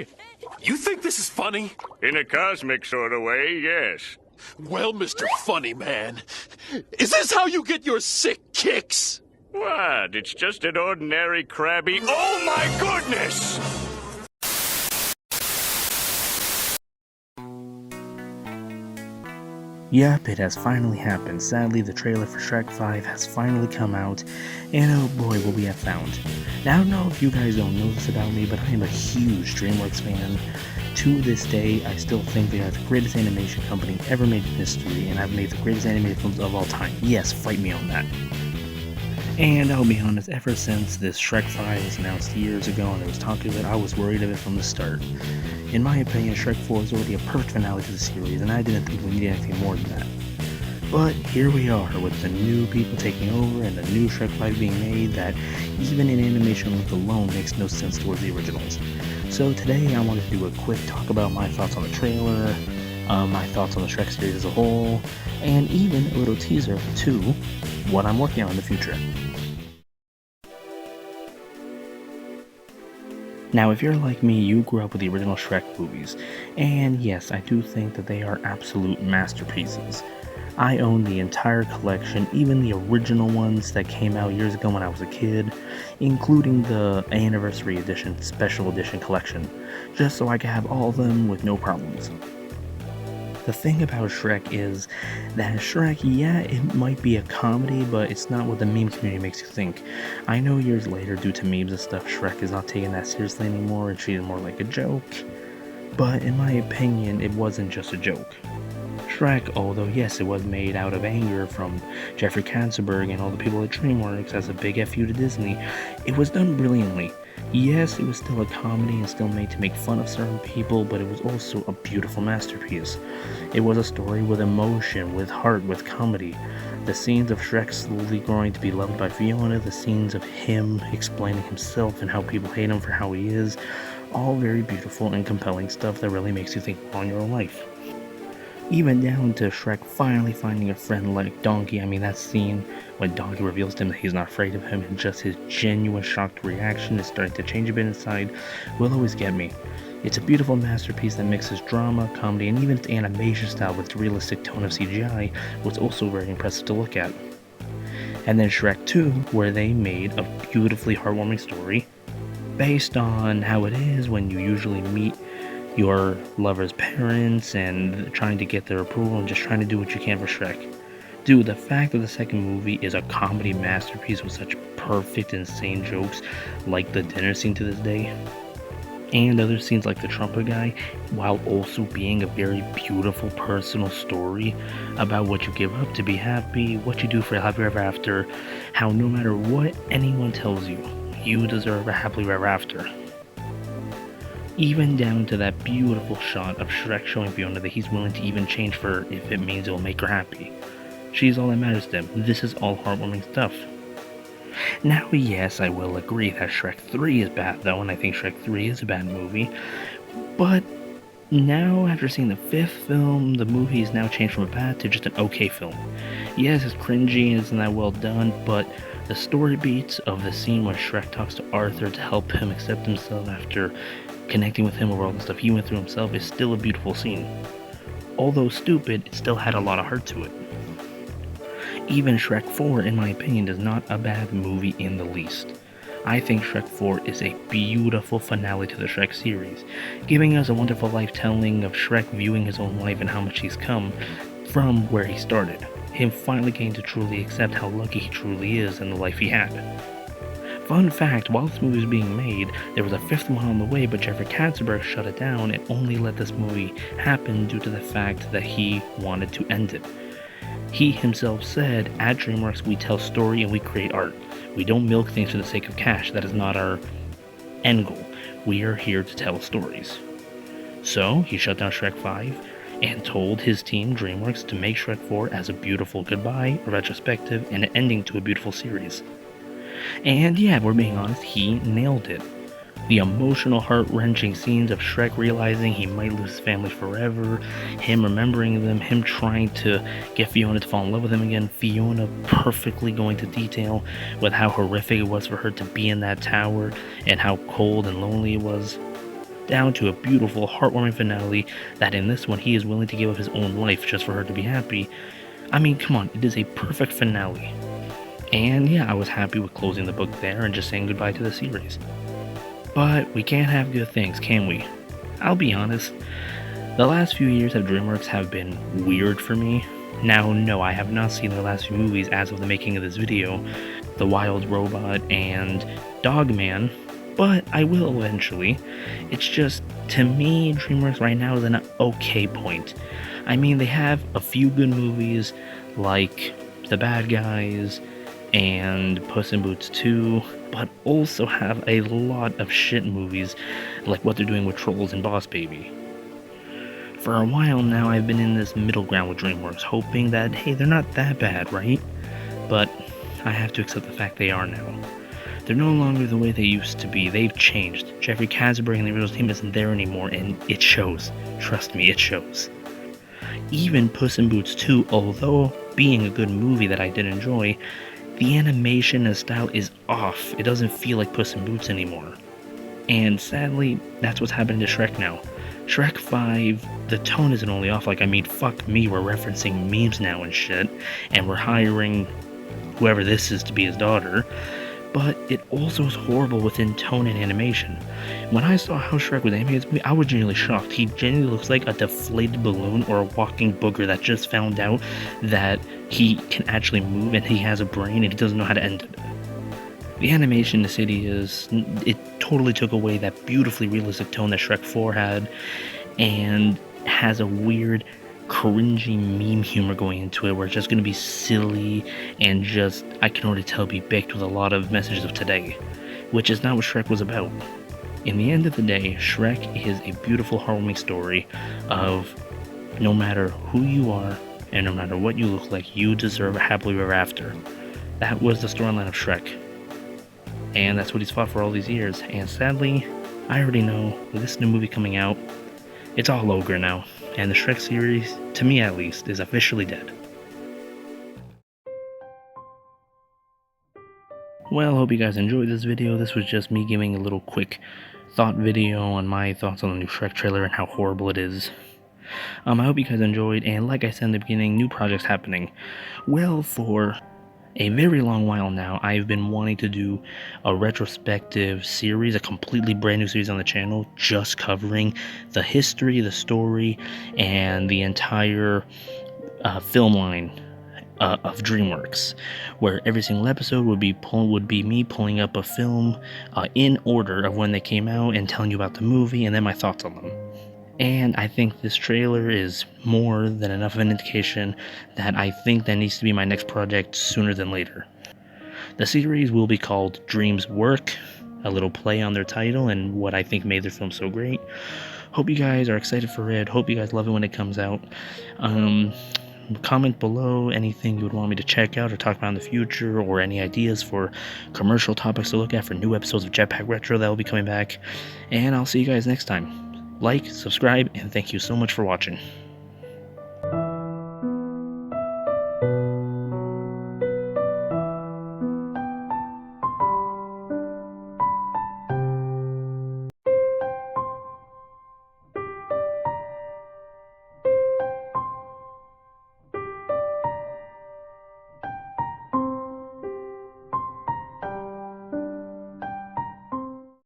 way? You think this is funny? In a cosmic sort of way, yes. Well, Mr. Funny Man, is this how you get your sick kicks? What? It's just an ordinary Krabby. Oh my goodness! Yep, it has finally happened. Sadly, the trailer for Shrek 5 has finally come out, and oh boy, what we have found. Now, I don't know if you guys don't know this about me, but I am a huge DreamWorks fan. To this day, I still think they are the greatest animation company ever made in history, and have made the greatest animated films of all time. Yes, fight me on that. And I'll be honest, ever since this Shrek 5 was announced years ago and there was talk of it, I was worried of it from the start. In my opinion, Shrek 4 is already a perfect finale to the series, and I didn't think we needed anything more than that. But here we are, with the new people taking over and the new Shrek 5 being made that, even in animation length alone, makes no sense towards the originals. So today I wanted to do a quick talk about my thoughts on the trailer, my thoughts on the Shrek series as a whole, and even a little teaser to what I'm working on in the future. Now, if you're like me, you grew up with the original Shrek movies, and yes, I do think that they are absolute masterpieces. I own the entire collection, even the original ones that came out years ago when I was a kid, including the Anniversary Edition, Special Edition collection, just so I could have all of them with no problems. The thing about Shrek is that Shrek, yeah, it might be a comedy, but it's not what the meme community makes you think. I know years later, due to memes and stuff, Shrek is not taken that seriously anymore and treated more like a joke. But in my opinion, it wasn't just a joke. Shrek, although yes, it was made out of anger from Jeffrey Katzenberg and all the people at DreamWorks as a big FU to Disney, it was done brilliantly. Yes, it was still a comedy and still made to make fun of certain people, but it was also a beautiful masterpiece. It was a story with emotion, with heart, with comedy. The scenes of Shrek slowly growing to be loved by Fiona, the scenes of him explaining himself and how people hate him for how he is, all very beautiful and compelling stuff that really makes you think on your own life. Even down to Shrek finally finding a friend like Donkey. I mean, that scene when Donkey reveals to him that he's not afraid of him and just his genuine shocked reaction is starting to change a bit inside will always get me. It's a beautiful masterpiece that mixes drama, comedy, and even its animation style with the realistic tone of CGI was also very impressive to look at. And then Shrek 2, where they made a beautifully heartwarming story based on how it is when you usually meet your lover's parents and trying to get their approval and just trying to do what you can for Shrek. Dude, the fact that the second movie is a comedy masterpiece with such perfect, insane jokes like the dinner scene to this day, and other scenes like the trumpet guy, while also being a very beautiful personal story about what you give up to be happy, what you do for happy ever after, how no matter what anyone tells you, you deserve a happily ever after. Even down to that beautiful shot of Shrek showing Fiona that he's willing to even change for her if it means it will make her happy. She's all that matters to him. This is all heartwarming stuff. Now, yes, I will agree that Shrek 3 is bad though, and I think Shrek 3 is a bad movie, but now, after seeing the 5th film, the movie is now changed from a bad to just an okay film. Yes, it's cringy and isn't that well done, but the story beats of the scene where Shrek talks to Arthur to help him accept himself after connecting with him over all the stuff he went through himself is still a beautiful scene. Although stupid, it still had a lot of heart to it. Even Shrek 4, in my opinion, is not a bad movie in the least. I think Shrek 4 is a beautiful finale to the Shrek series, giving us a wonderful life telling of Shrek viewing his own life and how much he's come from where he started, him finally getting to truly accept how lucky he truly is in the life he had. Fun fact, while this movie was being made, there was a 5th one on the way, but Jeffrey Katzenberg shut it down and only let this movie happen due to the fact that he wanted to end it. He himself said, at DreamWorks we tell story and we create art. We don't milk things for the sake of cash. That is not our end goal. We are here to tell stories. So, he shut down Shrek 5 and told his team, DreamWorks, to make Shrek 4 as a beautiful goodbye, a retrospective, and an ending to a beautiful series. And yeah, if we're being honest, he nailed it. The emotional, heart-wrenching scenes of Shrek realizing he might lose his family forever, him remembering them, him trying to get Fiona to fall in love with him again, Fiona perfectly going to detail with how horrific it was for her to be in that tower and how cold and lonely it was. down to a beautiful, heartwarming finale that in this one he is willing to give up his own life just for her to be happy. I mean, come on, it is a perfect finale. And yeah, I was happy with closing the book there and just saying goodbye to the series. But we can't have good things, can we? I'll be honest, the last few years of DreamWorks have been weird for me. Now, no, I have not seen the last few movies as of the making of this video, The Wild Robot and Dogman, but I will eventually. It's just, to me, DreamWorks right now is an okay point. I mean, they have a few good movies, like The Bad Guys and Puss in Boots 2, but also have a lot of shit movies, like what they're doing with Trolls and Boss Baby. For a while now, I've been in this middle ground with DreamWorks, hoping that, hey, they're not that bad, right? But I have to accept the fact they are now. They're no longer the way they used to be. They've changed. Jeffrey Katzenberg and the original team isn't there anymore, and it shows. Trust me, it shows. Even Puss in Boots 2, although being a good movie that I did enjoy, the animation and style is off. It doesn't feel like Puss in Boots anymore. And sadly, that's what's happening to Shrek now. Shrek 5, the tone isn't only off, like, I mean, fuck me, we're referencing memes now and shit, and we're hiring whoever this is to be his daughter, but it also is horrible within tone and animation. When I saw how Shrek was animated in this movie, I was genuinely shocked. He genuinely looks like a deflated balloon or a walking booger that just found out that he can actually move and he has a brain and he doesn't know how to end it. The animation in the city it totally took away that beautifully realistic tone that Shrek 4 had, and has a weird, cringy meme humor going into it where it's just going to be silly and just, I can already tell, be baked with a lot of messages of today, which is not what Shrek was about. In the end of the day, Shrek is a beautiful, heartwarming story of no matter who you are and no matter what you look like, you deserve a happily ever after. That was the storyline of Shrek. And that's what he's fought for all these years. And sadly, I already know, with this new movie coming out, it's all ogre now. And the Shrek series, to me at least, is officially dead. Well, hope you guys enjoyed this video. This was just me giving a little quick thought video on my thoughts on the new Shrek trailer and how horrible it is. I hope you guys enjoyed, and like I said in the beginning, new projects happening. Well, for a very long while now, I've been wanting to do a retrospective series, a completely brand new series on the channel, just covering the history, the story, and the entire film line of DreamWorks, where every single episode would be me pulling up a film in order of when they came out and telling you about the movie and then my thoughts on them. And I think this trailer is more than enough of an indication that I think that needs to be my next project sooner than later. The series will be called Dreams Work, a little play on their title and what I think made their film so great. Hope you guys are excited for it. Hope you guys love it when it comes out. Comment below anything you would want me to check out or talk about in the future, or any ideas for commercial topics to look at for new episodes of Jetpack Retro that will be coming back. And I'll see you guys next time. Like, subscribe, and thank you so much for watching.